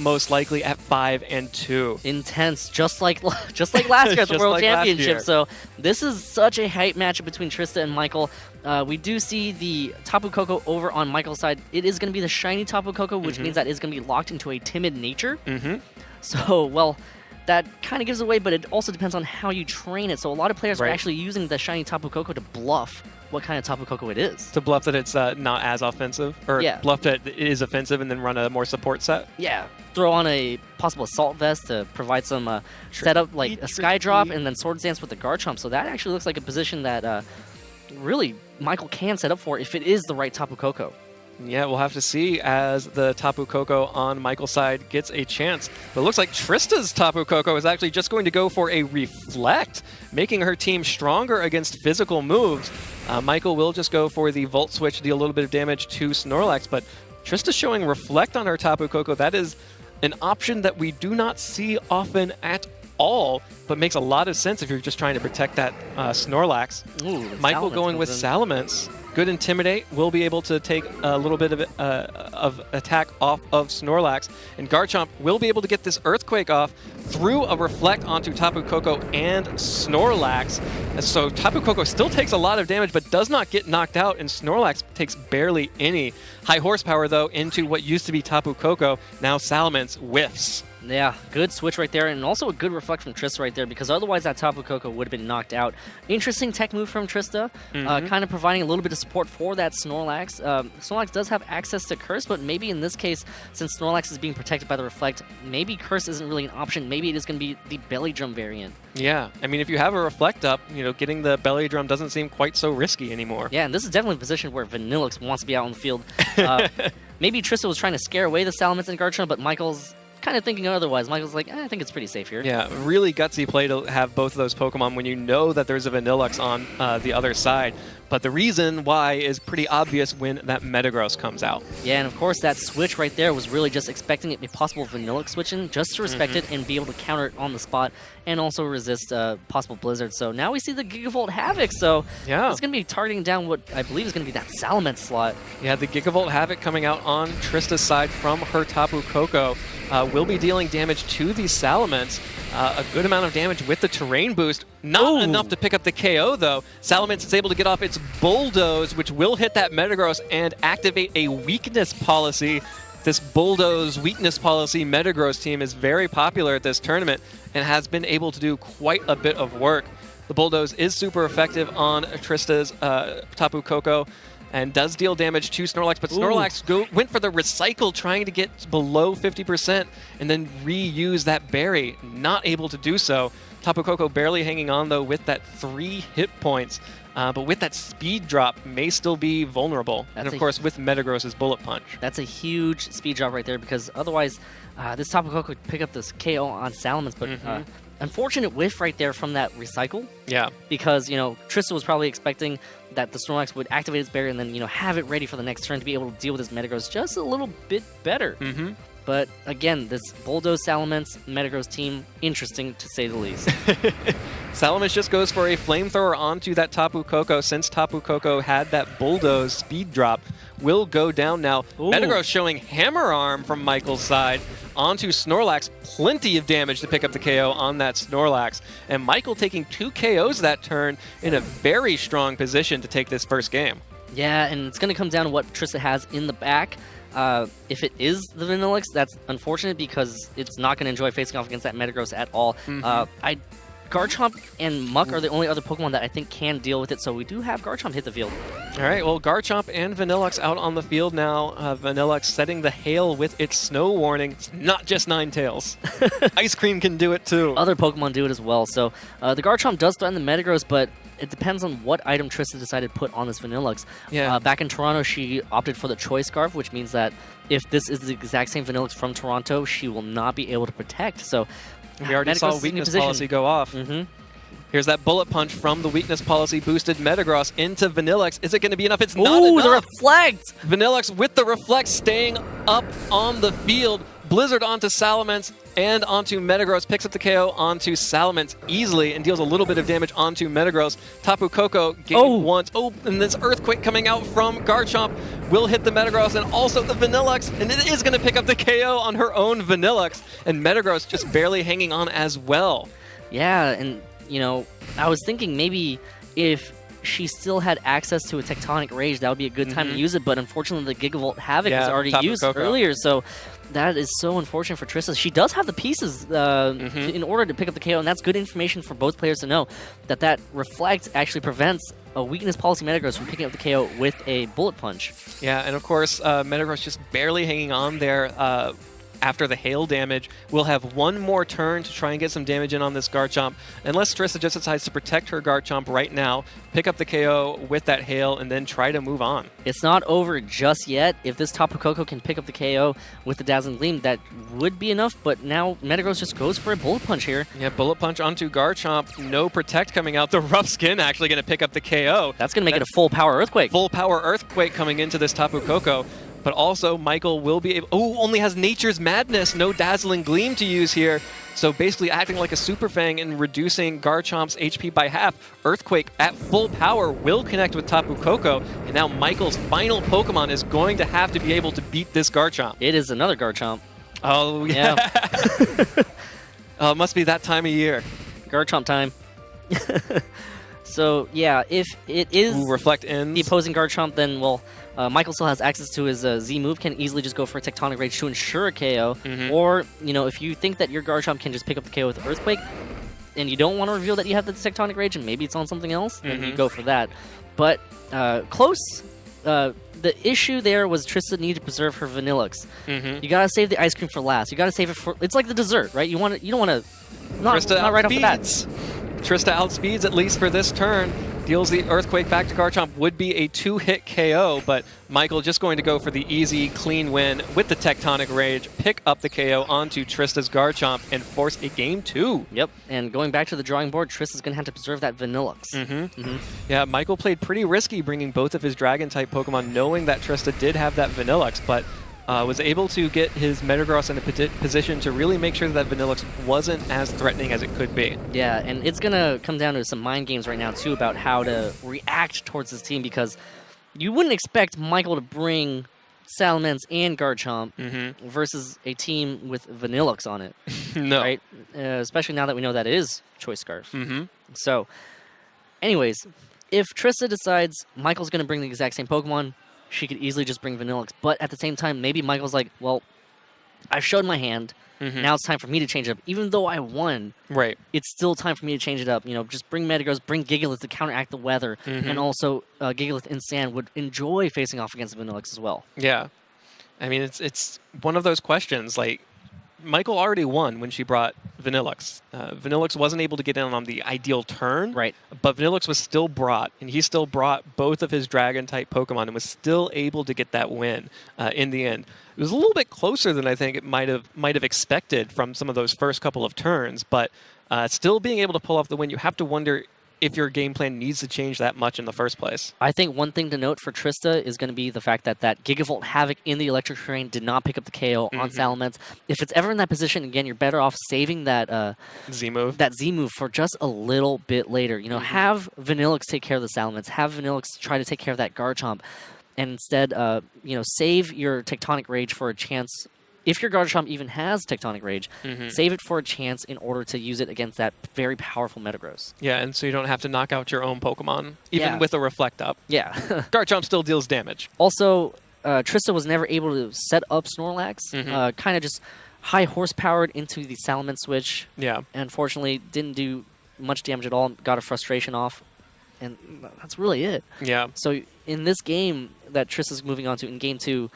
most likely at 5-2. Intense, just like last year at the World Championship. So this is such a hype matchup between Trista and Michael. We do see the Tapu Koko over on Michael's side. It is going to be the shiny Tapu Koko, which means that it's going to be locked into a timid nature. So, well, that kind of gives away, but it also depends on how you train it. So a lot of players are actually using the shiny Tapu Koko to bluff what kind of Tapu Koko it is. To bluff that it's not as offensive, or bluff that it is offensive and then run a more support set? Yeah. Throw on a possible Assault Vest to provide some setup, like a Sky Drop, and then Swords Dance with the Garchomp. So that actually looks like a position that really Michael can set up for if it is the right Tapu Koko. Yeah, we'll have to see as the Tapu Koko on Michael's side gets a chance. But it looks like Trista's Tapu Koko is actually just going to go for a Reflect, making her team stronger against physical moves. Michael will just go for the Volt Switch to deal a little bit of damage to Snorlax, but Trista showing Reflect on her Tapu Koko. That is an option that we do not see often at all, but makes a lot of sense if you're just trying to protect that Snorlax. Ooh, Michael going with Salamence. Good Intimidate will be able to take a little bit of attack off of Snorlax, and Garchomp will be able to get this Earthquake off through a Reflect onto Tapu Koko and Snorlax. And so Tapu Koko still takes a lot of damage, but does not get knocked out, and Snorlax takes barely any. High horsepower, though, into what used to be Tapu Koko. Now Salamence whiffs. Yeah, good switch right there, and also a good Reflect from Trista right there, because otherwise that Tapu Koko would have been knocked out. Interesting tech move from Trista, kind of providing a little bit of support for that Snorlax. Snorlax does have access to Curse, but maybe in this case, since Snorlax is being protected by the Reflect, maybe Curse isn't really an option. Maybe it is going to be the Belly Drum variant. Yeah, I mean, if you have a Reflect up, getting the Belly Drum doesn't seem quite so risky anymore. Yeah, and this is definitely a position where Vanillix wants to be out on the field. Maybe Trista was trying to scare away the Salamence and Garchomp, but Michael's kind of thinking otherwise. Michael's like, I think it's pretty safe here. Yeah, really gutsy play to have both of those Pokemon when you know that there's a Vanillux on the other side. But the reason why is pretty obvious when that Metagross comes out. Yeah, and of course that switch right there was really just expecting a possible Vanillix switch in, just to respect it and be able to counter it on the spot and also resist possible Blizzard. So now we see the Gigavolt Havoc, so it's going to be targeting down what I believe is going to be that Salamence slot. Yeah, the Gigavolt Havoc coming out on Trista's side from her Tapu Koko will be dealing damage to the Salamence. A good amount of damage with the Terrain Boost. Not enough to pick up the KO, though. Salamence is able to get off its Bulldoze, which will hit that Metagross and activate a Weakness Policy. This Bulldoze Weakness Policy Metagross team is very popular at this tournament and has been able to do quite a bit of work. The Bulldoze is super effective on Trista's Tapu Koko and does deal damage to Snorlax, but Snorlax went for the Recycle, trying to get below 50% and then reuse that berry. Not able to do so. Tapu Koko barely hanging on, though, with that 3 hit points. But with that speed drop, may still be vulnerable. And of course, with Metagross's Bullet Punch. That's a huge speed drop right there, because otherwise, this Tapu Koko could pick up this KO on Salamence, but unfortunate whiff right there from that Recycle. Yeah. Because, Trista was probably expecting that the Snorlax would activate its barrier and then, have it ready for the next turn to be able to deal with this Metagross just a little bit better. But again, this Bulldoze Salamence Metagross team, interesting to say the least. Salamence just goes for a Flamethrower onto that Tapu Koko. Since Tapu Koko had that Bulldoze speed drop, will go down now. Metagross showing Hammer Arm from Michael's side onto Snorlax. Plenty of damage to pick up the KO on that Snorlax. And Michael taking 2 KOs that turn in a very strong position to take this first game. Yeah, and it's going to come down to what Trista has in the back. If it is the Vanillix, that's unfortunate because it's not going to enjoy facing off against that Metagross at all. Garchomp and Muck are the only other Pokemon that I think can deal with it, so we do have Garchomp hit the field. All right, well, Garchomp and Vanillux out on the field now. Vanillux setting the hail with its snow warning. It's not just Ninetales. Ice Cream can do it too. Other Pokemon do it as well. So the Garchomp does threaten the Metagross, but it depends on what item Trista decided to put on this Vanillux. Yeah. Back in Toronto, she opted for the Choice Scarf, which means that if this is the exact same Vanillux from Toronto, she will not be able to protect. So we already saw Weakness Policy go off. Here's that Bullet Punch from the Weakness Policy boosted Metagross into Vanillux. Is it going to be enough? It's not enough. The Reflect! Vanillux with the Reflect staying up on the field. Blizzard onto Salamence and onto Metagross. Picks up the KO onto Salamence easily and deals a little bit of damage onto Metagross. Tapu Koko gained once. Oh, and this Earthquake coming out from Garchomp will hit the Metagross and also the Vanilluxe. And it is going to pick up the KO on her own Vanilluxe. And Metagross just barely hanging on as well. Yeah, and, you know, I was thinking maybe if she still had access to a Tectonic Rage, that would be a good time to use it, but unfortunately the Gigavolt Havoc was already used earlier, so that is so unfortunate for Trista. She does have the pieces in order to pick up the KO, and that's good information for both players to know, that Reflect actually prevents a Weakness Policy Metagross from picking up the KO with a Bullet Punch. Yeah, and of course, Metagross just barely hanging on there after the hail damage. We'll have one more turn to try and get some damage in on this Garchomp, unless Trista just decides to protect her Garchomp right now, pick up the KO with that hail, and then try to move on. It's not over just yet. If this Tapu Koko can pick up the KO with the Dazzling Gleam, that would be enough, but now Metagross just goes for a Bullet Punch here. Yeah, Bullet Punch onto Garchomp, no Protect coming out. The Rough Skin actually going to pick up the KO. That's going to make it a full power Earthquake. Full power Earthquake coming into this Tapu Koko. But also, Michael will be able... Oh, only has Nature's Madness. No Dazzling Gleam to use here. So basically acting like a Super Fang and reducing Garchomp's HP by half. Earthquake at full power will connect with Tapu Koko. And now Michael's final Pokemon is going to have to be able to beat this Garchomp. It is another Garchomp. Oh, yeah. Oh, it must be that time of year. Garchomp time. So, yeah, if it is Reflect ends. The opposing Garchomp, then, well... Michael still has access to his Z move, can easily just go for a Tectonic Rage to ensure a KO. Or, you know, if you think that your Garchomp can just pick up the KO with Earthquake, and you don't want to reveal that you have the Tectonic Rage and maybe it's on something else, then you go for that. But close. The issue there was Trista needed to preserve her Vanilluxe. You gotta save the ice cream for last. You gotta save it for... It's like the dessert, right? You don't want to... Not right off the bat. Trista outspeeds, at least for this turn. Deals the Earthquake back to Garchomp. Would be a 2-hit KO, but Michael just going to go for the easy, clean win with the Tectonic Rage, pick up the KO onto Trista's Garchomp, and force a Game 2. Yep, and going back to the drawing board, Trista's going to have to preserve that Vanilluxe. Yeah, Michael played pretty risky bringing both of his Dragon-type Pokemon, knowing that Trista did have that Vanilluxe, but was able to get his Metagross in a position to really make sure that Vanilluxe wasn't as threatening as it could be. Yeah, and it's going to come down to some mind games right now, too, about how to react towards this team, because you wouldn't expect Michael to bring Salamence and Garchomp versus a team with Vanilluxe on it. No. Right? Especially now that we know that it is Choice Scarf. So, anyways, if Trista decides Michael's going to bring the exact same Pokemon, she could easily just bring Vanilluxe. But at the same time, maybe Michael's like, well, I've showed my hand. Now it's time for me to change it up. Even though I won, it's still time for me to change it up. You know, just bring Metagross, bring Gigalith to counteract the weather. And also, Gigalith and Sand would enjoy facing off against Vanilluxe as well. Yeah. I mean, it's one of those questions, like, Michael already won when she brought Vanilluxe. Vanilluxe wasn't able to get in on the ideal turn, but Vanilluxe was still brought, and he still brought both of his Dragon-type Pokemon and was still able to get that win in the end. It was a little bit closer than I think it might have expected from some of those first couple of turns, but still being able to pull off the win, you have to wonder if your game plan needs to change that much in the first place. I think one thing to note for Trista is going to be the fact that Gigavolt Havoc in the electric terrain did not pick up the KO on Salamence. If it's ever in that position, again, you're better off saving that Z move for just a little bit later. You know, have Vanilluxe take care of the Salamence, have Vanilluxe try to take care of that Garchomp, and instead, you know, save your Tectonic Rage for a chance. If your Garchomp even has Tectonic Rage, save it for a chance in order to use it against that very powerful Metagross. Yeah, and so you don't have to knock out your own Pokemon, even with a Reflect up. Yeah. Garchomp still deals damage. Also, Trista was never able to set up Snorlax, kind of just high horsepowered into the Salamence switch. Yeah. Unfortunately, didn't do much damage at all, got a frustration off, and that's really it. Yeah. So in this game that Trista's moving on to, in Game 2,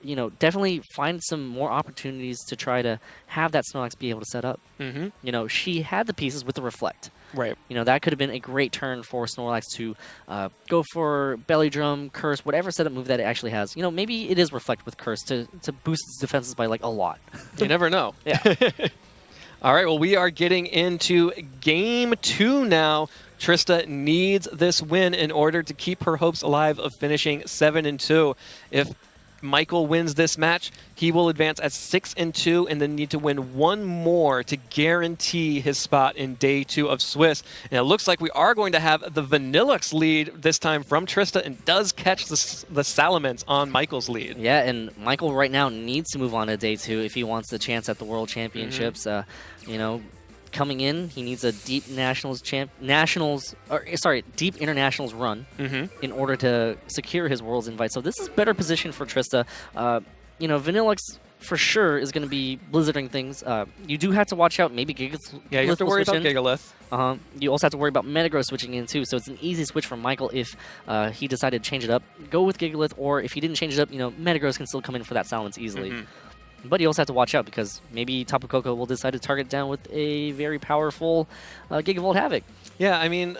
you know, definitely find some more opportunities to try to have that Snorlax be able to set up. You know, she had the pieces with the Reflect. You know, that could have been a great turn for Snorlax to go for Belly Drum, Curse, whatever setup move that it actually has. You know, maybe it is Reflect with Curse to boost its defenses by, like, a lot. You never know. Yeah. All right, well, we are getting into Game 2 now. Trista needs this win in order to keep her hopes alive of finishing 7-2. If Michael wins this match, he will advance at 6-2 and then need to win one more to guarantee his spot in day 2 of Swiss. And it looks like we are going to have the Vanillux lead this time from Trista, and does catch the Salamence on Michael's lead. Yeah, and Michael right now needs to move on to day 2 if he wants the chance at the World Championships. You know, coming in, he needs a deep deep internationals run in order to secure his Worlds invite. So this is better position for Trista. You know, Vanillux for sure is going to be blizzarding things. You do have to watch out. Maybe Gigalith. Yeah, you have to worry about Gigalith. You also have to worry about Metagross switching in too. So it's an easy switch for Michael if he decided to change it up. Go with Gigalith, or if he didn't change it up, you know, Metagross can still come in for that Salamence easily. But you also have to watch out because maybe Tapu Koko will decide to target down with a very powerful Gigavolt Havoc. Yeah, I mean,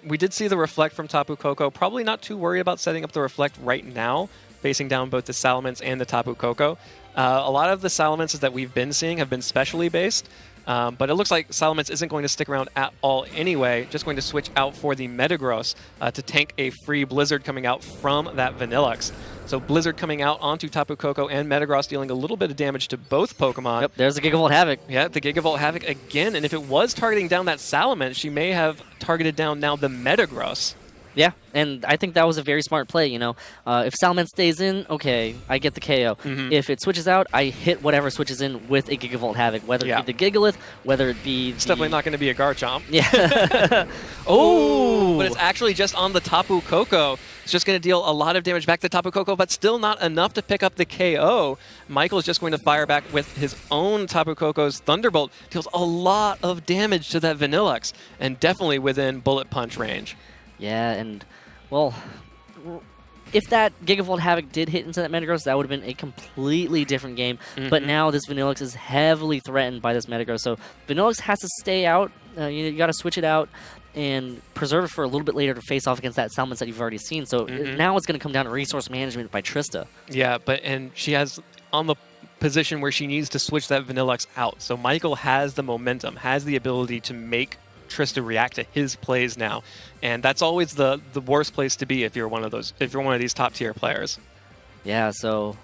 we did see the Reflect from Tapu Koko. Probably not too worried about setting up the Reflect right now, facing down both the Salamence and the Tapu Koko. A lot of the Salamences that we've been seeing have been specially based, but it looks like Salamence isn't going to stick around at all anyway, just going to switch out for the Metagross to tank a free Blizzard coming out from that Vanillux. So Blizzard coming out onto Tapu Koko and Metagross, dealing a little bit of damage to both Pokemon. Yep, there's the Gigavolt Havoc. Yeah, the Gigavolt Havoc again, and if it was targeting down that Salamence, she may have targeted down now the Metagross. Yeah, and I think that was a very smart play, you know. If Salamence stays in, okay, I get the KO. If it switches out, I hit whatever switches in with a Gigavolt Havoc, whether it be the Gigalith, whether it be It's definitely not going to be a Garchomp. Yeah. Oh! But it's actually just on the Tapu Koko. It's just going to deal a lot of damage back to Tapu Koko, but still not enough to pick up the KO. Michael's just going to fire back with his own Tapu Koko's Thunderbolt. Deals a lot of damage to that Vanillux, and definitely within Bullet Punch range. Yeah, and, well, if that Gigavolt Havoc did hit into that Metagross, that would have been a completely different game. But now this Vanillux is heavily threatened by this Metagross, so Vanillux has to stay out. You got to switch it out and preserve it for a little bit later to face off against that Salamence that you've already seen. So now it's going to come down to resource management by Trista. Yeah, and she has on the position where she needs to switch that Vanillux out. So Michael has the momentum, has the ability to make Trista react to his plays now, and that's always the worst place to be if you're one of these top tier players. Yeah, so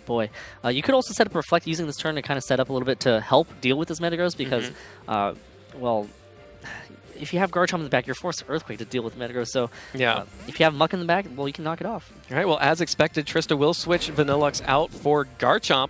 boy, you could also set up Reflect using this turn to kind of set up a little bit to help deal with this Metagross because well, if you have Garchomp in the back, you're forced to Earthquake to deal with Metagross. So if you have Muck in the back, well, you can knock it off. All right, well, as expected, Trista will switch Vanillux out for Garchomp.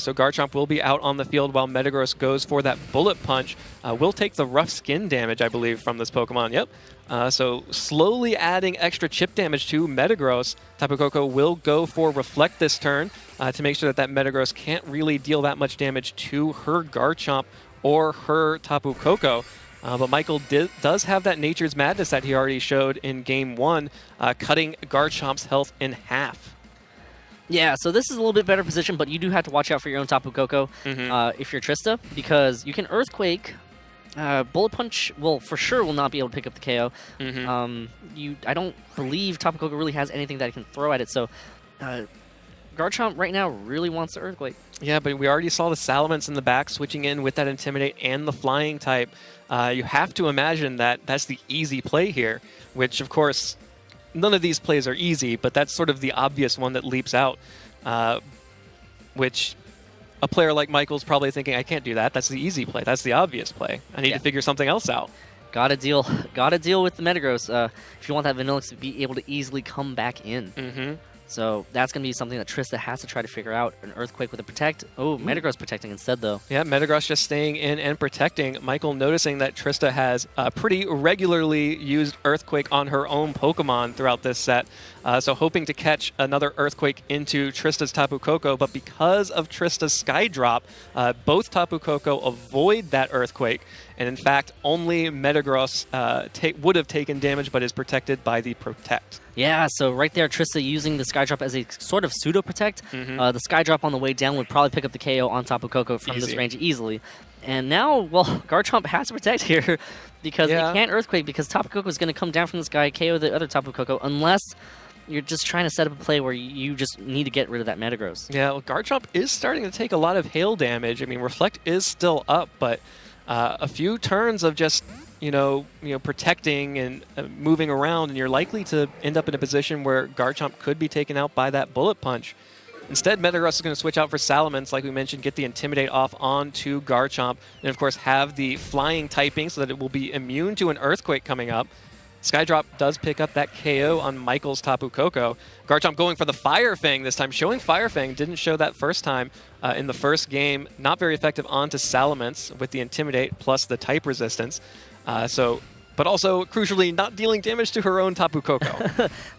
So Garchomp will be out on the field while Metagross goes for that Bullet Punch. Will take the rough skin damage, I believe, from this Pokemon. Yep. So slowly adding extra chip damage to Metagross. Tapu Koko will go for Reflect this turn to make sure that Metagross can't really deal that much damage to her Garchomp or her Tapu Koko. But Michael does have that Nature's Madness that he already showed in Game 1, cutting Garchomp's health in half. Yeah, so this is a little bit better position, but you do have to watch out for your own Tapu Koko if you're Trista, because you can Earthquake. Bullet Punch will not be able to pick up the KO. I don't believe Tapu Koko really has anything that can throw at it, so Garchomp right now really wants to Earthquake. Yeah, but we already saw the Salamence in the back switching in with that Intimidate and the Flying type. You have to imagine that that's the easy play here, which, of course, none of these plays are easy, but that's sort of the obvious one that leaps out, which a player like Michael's probably thinking, I can't do that. That's the easy play. That's the obvious play. I need to figure something else out. Gotta deal with the Metagross if you want that Vanillux to be able to easily come back in. So that's going to be something that Trista has to try to figure out. An Earthquake with a Protect. Oh, Metagross protecting instead, though. Yeah, Metagross just staying in and protecting. Michael noticing that Trista has pretty regularly used Earthquake on her own Pokemon throughout this set. So hoping to catch another Earthquake into Trista's Tapu Koko, but because of Trista's Sky Drop, both Tapu Koko avoid that Earthquake. And in fact, only Metagross would have taken damage, but is protected by the Protect. Yeah, so right there, Trista using the Sky Drop as a sort of pseudo-protect. The Sky Drop on the way down would probably pick up the KO on Tapu Koko from this range easily. And now, well, Garchomp has to protect here because it can't Earthquake because Tapu Koko is going to come down from the sky, KO the other Tapu Koko, unless you're just trying to set up a play where you just need to get rid of that Metagross. Yeah, well, Garchomp is starting to take a lot of hail damage. I mean, Reflect is still up, but a few turns of just protecting and moving around, and you're likely to end up in a position where Garchomp could be taken out by that Bullet Punch. Instead, Metagross is going to switch out for Salamence, like we mentioned, get the Intimidate off onto Garchomp, and of course have the Flying typing so that it will be immune to an Earthquake coming up. Skydrop does pick up that KO on Michael's Tapu Koko. Garchomp going for the Fire Fang this time, showing Fire Fang. Didn't show that first time in the first game. Not very effective onto Salamence with the Intimidate plus the type resistance. But also, crucially, not dealing damage to her own Tapu Koko.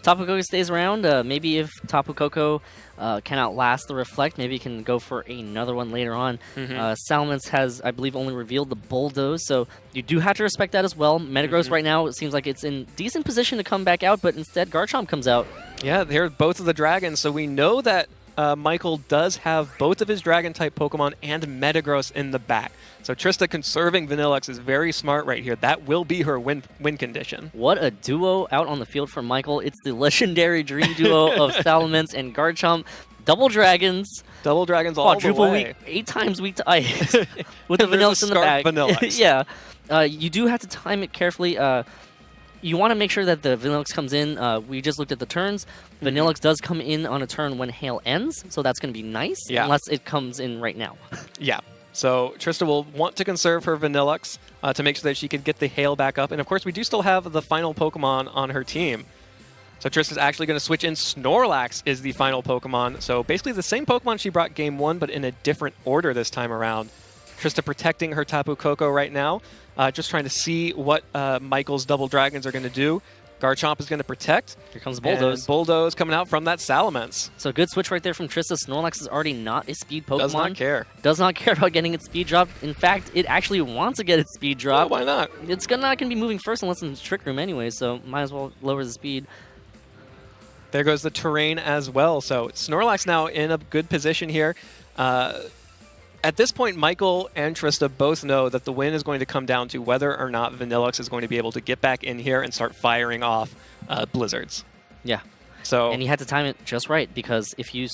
Tapu Koko stays around. Maybe if Tapu Koko can outlast the Reflect, maybe he can go for another one later on. Salamence has, I believe, only revealed the Bulldoze, so you do have to respect that as well. Metagross right now, it seems like it's in decent position to come back out, but instead Garchomp comes out. Yeah, they're both of the dragons, so we know that Michael does have both of his Dragon-type Pokemon and Metagross in the back. So Trista conserving Vanilluxe is very smart right here. That will be her win condition. What a duo out on the field for Michael. It's the legendary dream duo of Salamence and Garchomp. Double dragons. Double dragons all the way. Weak, 8 times weak to ice with the Vanilluxe in the back. Yeah. You do have to time it carefully. You want to make sure that the Vanilluxe comes in. We just looked at the turns. Vanilluxe does come in on a turn when Hail ends, so that's going to be nice, unless it comes in right now. Yeah. So Trista will want to conserve her Vanilluxe to make sure that she can get the Hail back up. And of course, we do still have the final Pokemon on her team. So Trista's actually going to switch in. Snorlax is the final Pokemon. So basically the same Pokemon she brought game 1, but in a different order this time around. Trista protecting her Tapu Koko right now. Just trying to see what Michael's Double Dragons are going to do. Garchomp is going to protect. Here comes Bulldoze. Bulldoze coming out from that Salamence. So good switch right there from Trista. Snorlax is already not a speed Pokemon. Does not care. Does not care about getting its speed drop. In fact, it actually wants to get its speed drop. Well, why not? It's not going to be moving first unless it's in Trick Room anyway, so might as well lower the speed. There goes the terrain as well. So Snorlax now in a good position here. At this point, Michael and Trista both know that the win is going to come down to whether or not Vanilluxe is going to be able to get back in here and start firing off blizzards. Yeah. So and you had to time it just right, because if you...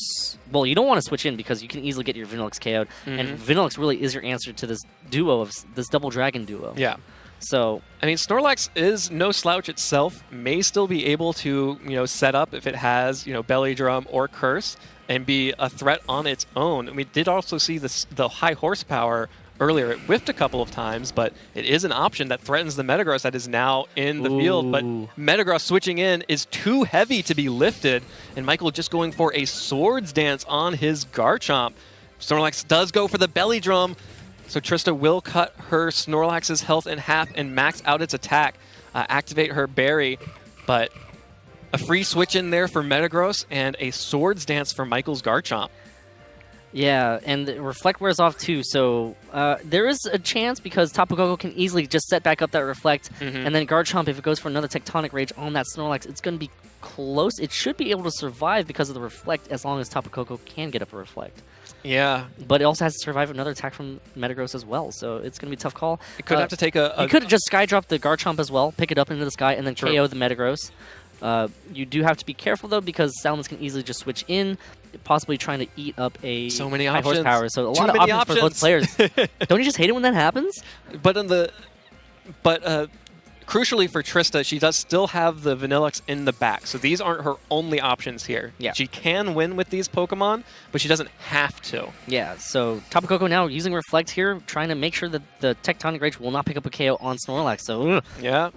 Well, you don't want to switch in because you can easily get your Vanilluxe KO'd. And Vanilluxe really is your answer to this duo of this Double Dragon duo. Yeah. So, I mean, Snorlax is no slouch itself, may still be able to, set up if it has, Belly Drum or Curse and be a threat on its own. And we did also see the high horsepower earlier. It whiffed a couple of times, but it is an option that threatens the Metagross that is now in the field. But Metagross switching in is too heavy to be lifted, and Michael just going for a Swords Dance on his Garchomp. Snorlax does go for the Belly Drum, so Trista will cut her Snorlax's health in half and max out its attack, activate her Berry, but a free switch in there for Metagross and a Swords Dance for Michael's Garchomp. Yeah, and Reflect wears off too, so there is a chance because Tapu Koko can easily just set back up that Reflect, and then Garchomp, if it goes for another Tectonic Rage on that Snorlax, it's going to be close. It should be able to survive because of the Reflect as long as Tapu Koko can get up a Reflect. Yeah. But it also has to survive another attack from Metagross as well, so it's going to be a tough call. It could have to take a... You could just Sky Drop the Garchomp as well, pick it up into the sky, and then KO the Metagross. You do have to be careful, though, because Salamence can easily just switch in, possibly trying to eat up a so many high options. horsepower. So a lot of options for both players. Don't you just hate it when that happens? But crucially for Trista, she does still have the Vanilluxe in the back, so these aren't her only options here. Yeah. She can win with these Pokemon, but she doesn't have to. Yeah, so Tapu Koko now using Reflect here, trying to make sure that the Tectonic Rage will not pick up a KO on Snorlax. So yeah.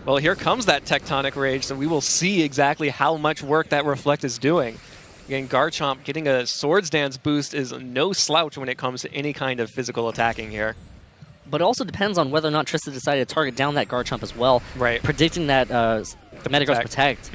Well, here comes that Tectonic Rage, so we will see exactly how much work that Reflect is doing. Again, Garchomp getting a Swords Dance boost is no slouch when it comes to any kind of physical attacking here. But it also depends on whether or not Trista decided to target down that Garchomp as well. Right. Predicting that Metagross Protect.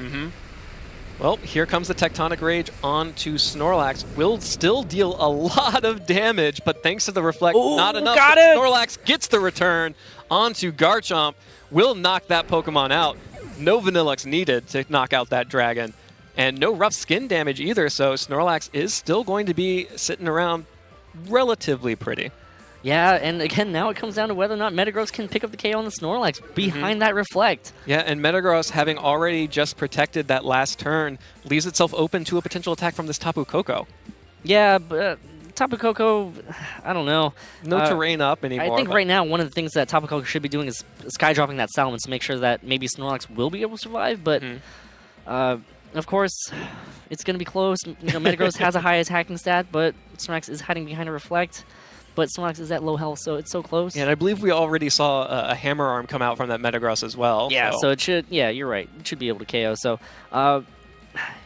Well, here comes the Tectonic Rage onto Snorlax. Will still deal a lot of damage, but thanks to the Reflect, not enough. Got it! Snorlax gets the return onto Garchomp. Will knock that Pokemon out. No Vanilluxe needed to knock out that dragon. And no rough skin damage either, so Snorlax is still going to be sitting around relatively pretty. Yeah, and again, now it comes down to whether or not Metagross can pick up the KO on the Snorlax behind that Reflect. Yeah, and Metagross, having already just protected that last turn, leaves itself open to a potential attack from this Tapu Koko. Yeah, but Tapu Koko, I don't know. No terrain up anymore. I think right now one of the things that Tapu Koko should be doing is sky dropping that Salamence to make sure that maybe Snorlax will be able to survive. But of course, it's going to be close. You know, Metagross has a high attacking stat, but Snorlax is hiding behind a Reflect. But Snorlax is at low health, so it's so close. Yeah, and I believe we already saw a Hammer Arm come out from that Metagross as well. Yeah, so it should. Yeah, you're right. It should be able to KO. So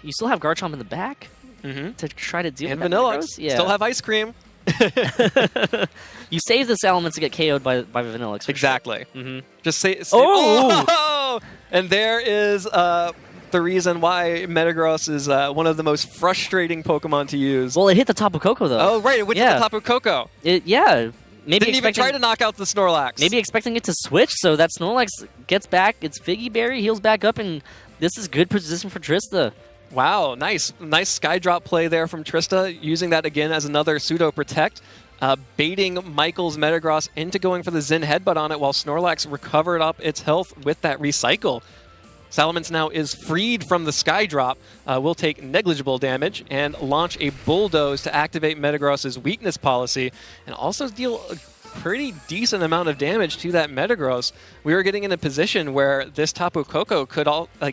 you still have Garchomp in the back to try to deal with that Vanilla. Yeah. Still have Ice Cream. You save the Salamence to get KO'd by Vanillix. Exactly. Sure. Just say. Oh! And there is the reason why Metagross is one of the most frustrating Pokemon to use. Well, it hit the Tapu Koko though. Oh, right. It went to the Tapu Koko. Yeah. Maybe didn't even try to knock out the Snorlax. Maybe expecting it to switch so that Snorlax gets back. It's Figgy Berry, heals back up, and this is good position for Trista. Wow, nice Sky Drop play there from Trista, using that again as another pseudo protect, baiting Michael's Metagross into going for the Zen Headbutt on it while Snorlax recovered up its health with that recycle. Salamence now is freed from the Sky Drop, will take negligible damage and launch a Bulldoze to activate Metagross's weakness policy and also deal a pretty decent amount of damage to that Metagross. We were getting in a position where this Tapu Koko could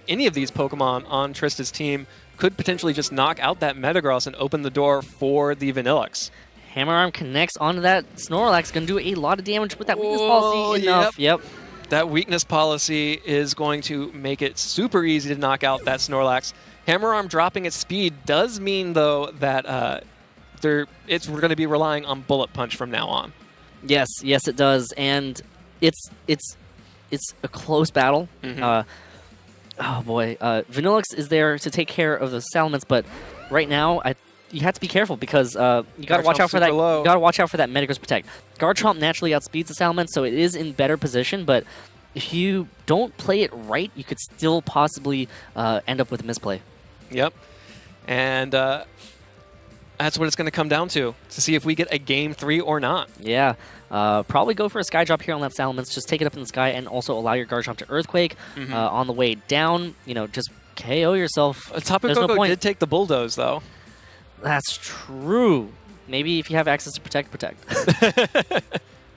any of these Pokemon on Trista's team could potentially just knock out that Metagross and open the door for the Vanillix. Hammer Arm connects onto that Snorlax, gonna do a lot of damage with that weakness policy. Enough. Yep. That weakness policy is going to make it super easy to knock out that Snorlax. Hammer Arm dropping its speed does mean, though, that we're going to be relying on Bullet Punch from now on. Yes, it does, and it's a close battle. Oh boy, Vanillix is there to take care of the Salamence, but right now you have to be careful because you got to watch out for that. You got to watch out for that Metagross Protect. Garchomp naturally outspeeds the Salamence, so it is in better position. But if you don't play it right, you could still possibly end up with a misplay. Yep, and that's what it's going to come down to see if we get a Game 3 or not. Yeah, probably go for a Sky Drop here on that Salamence. Just take it up in the sky and also allow your Garchomp to Earthquake on the way down. You know, just KO yourself. Tapu Koko did take the Bulldoze, though. That's true. Maybe if you have access to protect.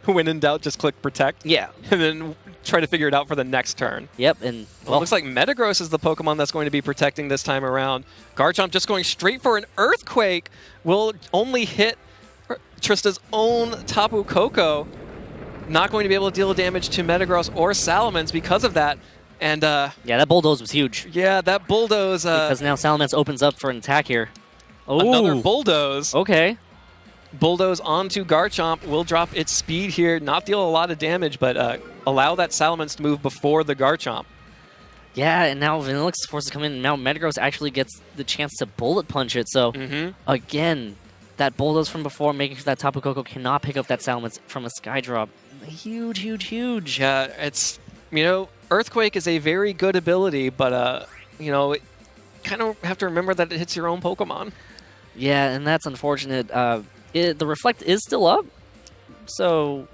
When in doubt, just click Protect. Yeah. And then try to figure it out for the next turn. Yep. And well, it looks like Metagross is the Pokemon that's going to be protecting this time around. Garchomp just going straight for an Earthquake will only hit Trista's own Tapu Koko. Not going to be able to deal damage to Metagross or Salamence because of that. And yeah, that Bulldoze was huge. Yeah, that Bulldoze. Because now Salamence opens up for an attack here. Oh. Another Bulldoze. Okay. Bulldoze onto Garchomp will drop its speed here, not deal a lot of damage, but allow that Salamence to move before the Garchomp. Yeah, and now Vanillix is forced to come in, and now Metagross actually gets the chance to Bullet Punch it. So, again, that Bulldoze from before, making sure that Tapu Koko cannot pick up that Salamence from a Sky Drop. Huge. Yeah, it's, Earthquake is a very good ability, but, you kind of have to remember that it hits your own Pokemon. Yeah, and that's unfortunate. The Reflect is still up, so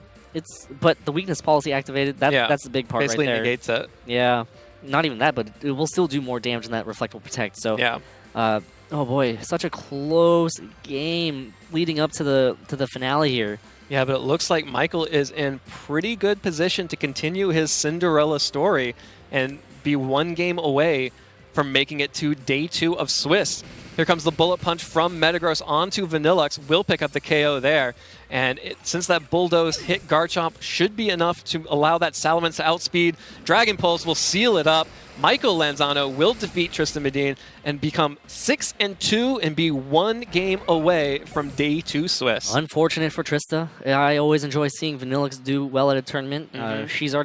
but the weakness policy activated. That's the big part basically right there. Negates it. Yeah, not even that, but it will still do more damage than that Reflect will protect. So yeah. Oh boy, such a close game leading up to the finale here. Yeah, but it looks like Michael is in pretty good position to continue his Cinderella story and be one game away from making it to Day 2 of Swiss. Here comes the Bullet Punch from Metagross onto Vanillix. Will pick up the KO there. And since that Bulldoze hit Garchomp, should be enough to allow that Salamence to outspeed. Dragon Pulse will seal it up. Michael Lanzano will defeat Trista Medine and become 6-2 and be one game away from Day 2 Swiss. Unfortunate for Trista. I always enjoy seeing Vanillix do well at a tournament. She's already